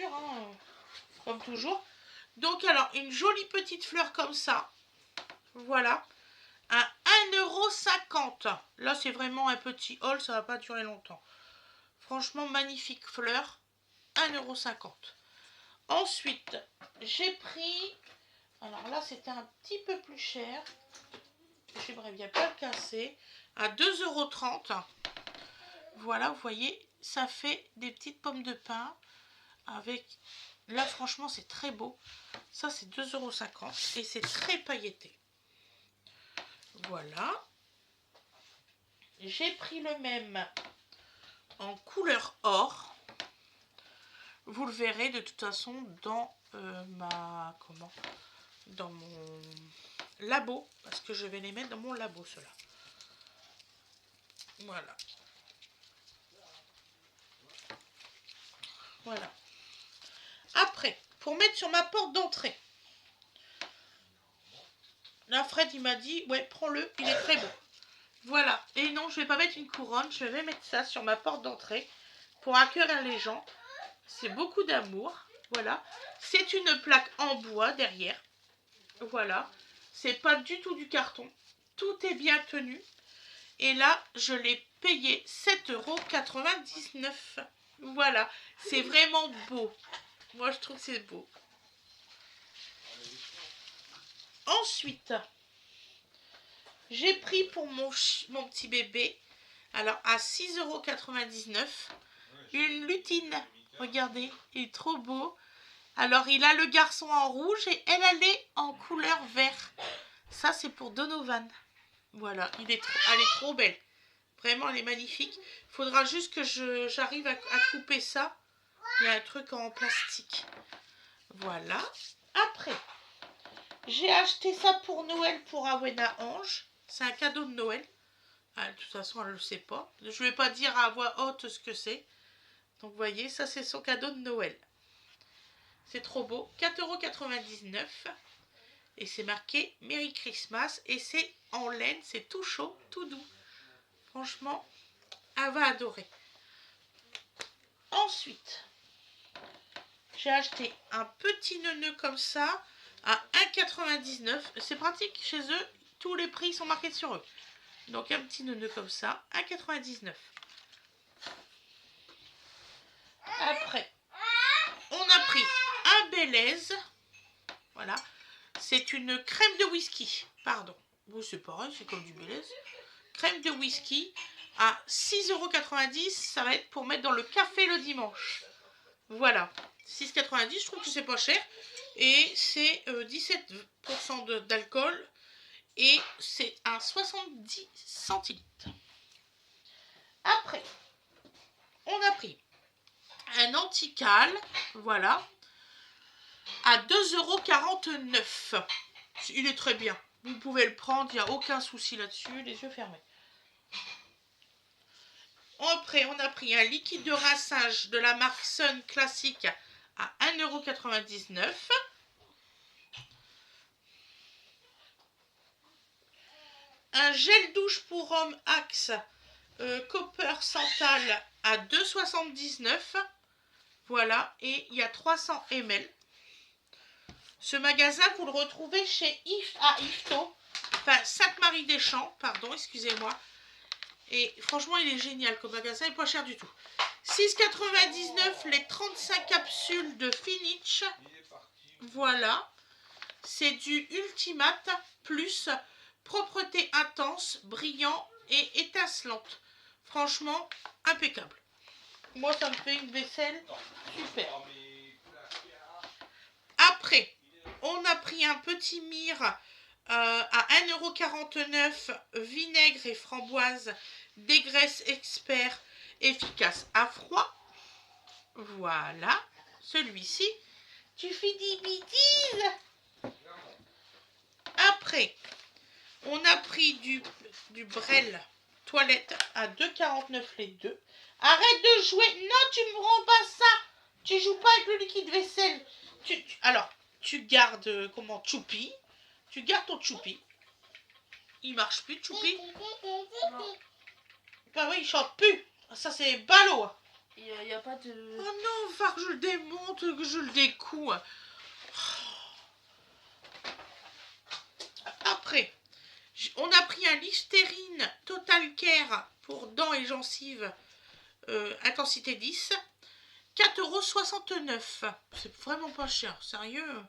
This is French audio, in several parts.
sûr, hein, comme toujours. Donc alors, une jolie petite fleur comme ça. Voilà. À 1,50 €. Là, c'est vraiment un petit haul, ça va pas durer longtemps. Franchement, magnifique fleur. 1,50 €. Ensuite, j'ai pris... Alors là, c'était un petit peu plus cher. J'aimerais bien pas le casser. À 2,30 €. Voilà, vous voyez, ça fait des petites pommes de pin. Avec... Là, franchement, c'est très beau. Ça, c'est 2,50 € et c'est très pailleté. Voilà. J'ai pris le même en couleur or. Vous le verrez de toute façon dans dans mon labo, parce que je vais les mettre dans mon labo, ceux-là. Voilà. Voilà. Après, pour mettre sur ma porte d'entrée. Là, Fred, il m'a dit, ouais, prends-le, il est très beau. Voilà. Et non, je vais pas mettre une couronne, je vais mettre ça sur ma porte d'entrée pour accueillir les gens. C'est beaucoup d'amour. Voilà. C'est une plaque en bois derrière. Voilà. C'est pas du tout du carton. Tout est bien tenu. Et là, je l'ai payé 7,99 €. Voilà. C'est vraiment beau. Moi, je trouve que c'est beau. Ensuite, j'ai pris pour mon petit bébé, alors à 6,99 €, une lutine. Regardez, il est trop beau. Alors, il a le garçon en rouge et elle est en couleur vert. Ça, c'est pour Donovan. Voilà, elle est trop belle. Vraiment, elle est magnifique. Il faudra juste que j'arrive à couper ça. Il y a un truc en plastique. Voilà. Après, j'ai acheté ça pour Noël pour Awena Ange. C'est un cadeau de Noël. Ah, de toute façon, elle ne le sait pas. Je ne vais pas dire à voix haute ce que c'est. Donc, vous voyez, ça, c'est son cadeau de Noël. C'est trop beau. 4,99 €. Et c'est marqué Merry Christmas. Et c'est en laine. C'est tout chaud, tout doux. Franchement, elle va adorer. Ensuite, j'ai acheté un petit neuneu comme ça à 1,99 €. C'est pratique chez eux. Tous les prix sont marqués sur eux. Donc, un petit neuneu comme ça. 1,99 €. Après, on a pris un Belaise. Voilà. C'est une crème de whisky. Pardon. Bon, c'est pareil, c'est comme du Belaise. Crème de whisky à 6,90 €. Ça va être pour mettre dans le café le dimanche. Voilà. 6,90 €, je trouve que c'est pas cher. Et c'est 17% d'alcool. Et c'est à 70 centilitres. Après, on a pris un anti-cale. Voilà. À 2,49 €. Il est très bien. Vous pouvez le prendre, il n'y a aucun souci là-dessus, les yeux fermés. Après, on a pris un liquide de rinçage de la marque Sun classique à 1,99 €. Un gel douche pour homme Axe Copper Santal à 2,79 €. Voilà, et il y a 300 ml. Ce magasin, vous le retrouvez chez Yvetot, enfin Sainte-Marie-des-Champs, pardon, excusez-moi. Et franchement, il est génial comme magasin, il n'est pas cher du tout. 6,99 € les 35 capsules de Finich. Voilà. C'est du Ultimate plus propreté intense, brillant et étincelante. Franchement, impeccable. Moi, ça me fait une vaisselle super. Après, on a pris un petit mire à 1,49 € vinaigre et framboise, dégraisse expert, efficace à froid. Voilà, celui-ci. Tu fais des bêtises. Après, on a pris du Brel toilette à 2,49 € les deux. Arrête de jouer. Non, tu ne me rends pas ça. Tu joues pas avec le liquide vaisselle. Alors, tu gardes, Choupi. Tu gardes ton Choupi. Il marche plus, Choupi. Bah oui, il chante plus. Ça, c'est ballot. Il n'y a pas de... Oh non, va que je le démonte, que je le découe. Après, on a pris un Listerine Total Care pour dents et gencives, intensité 10. 4,69 €. C'est vraiment pas cher, sérieux.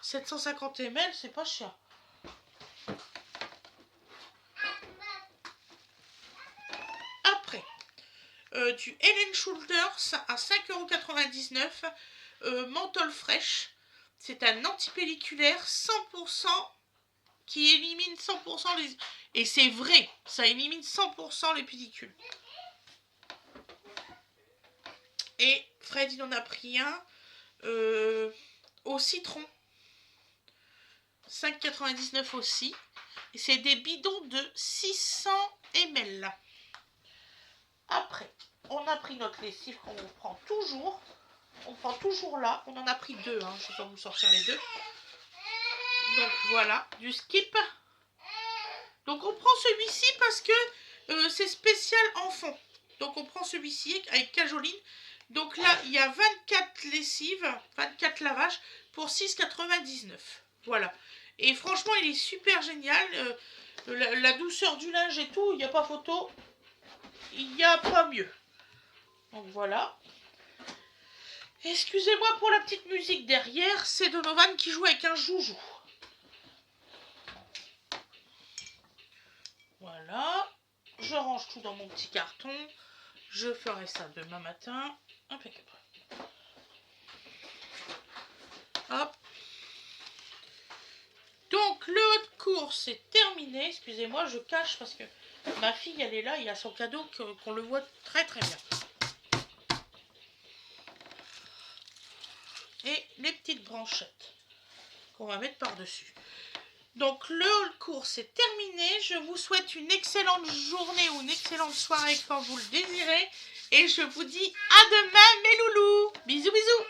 750 ml, c'est pas cher. Après, du Head & Shoulders à 5,99 €, menthol fraîche. C'est un antipelliculaire 100% qui élimine 100% les... Et c'est vrai, ça élimine 100% les pellicules. Et Fred, il en a pris un au citron. 5,99 € aussi. Et c'est des bidons de 600 ml. Après, on a pris notre lessive qu'on prend toujours. On prend toujours là. On en a pris deux. Hein. Je ne vais pas vous sortir les deux. Donc voilà, du Skip. Donc on prend celui-ci parce que c'est spécial enfant. Donc on prend celui-ci avec cajoline. Donc là, il y a 24 lessives, 24 lavages pour 6,99 €. Voilà. Et franchement, il est super génial. La douceur du linge et tout, il n'y a pas photo. Il n'y a pas mieux. Donc voilà. Excusez-moi pour la petite musique derrière. C'est Donovan qui joue avec un joujou. Voilà. Je range tout dans mon petit carton. Je ferai ça demain matin. Impeccable. Hop. Donc, le haut de course est terminé. Excusez-moi, je cache parce que ma fille, elle est là. Il y a son cadeau qu'on le voit très très bien. Et les petites branchettes qu'on va mettre par-dessus. Donc, le haut de course est terminé. Je vous souhaite une excellente journée ou une excellente soirée quand vous le désirez. Et je vous dis à demain, mes loulous. Bisous, bisous.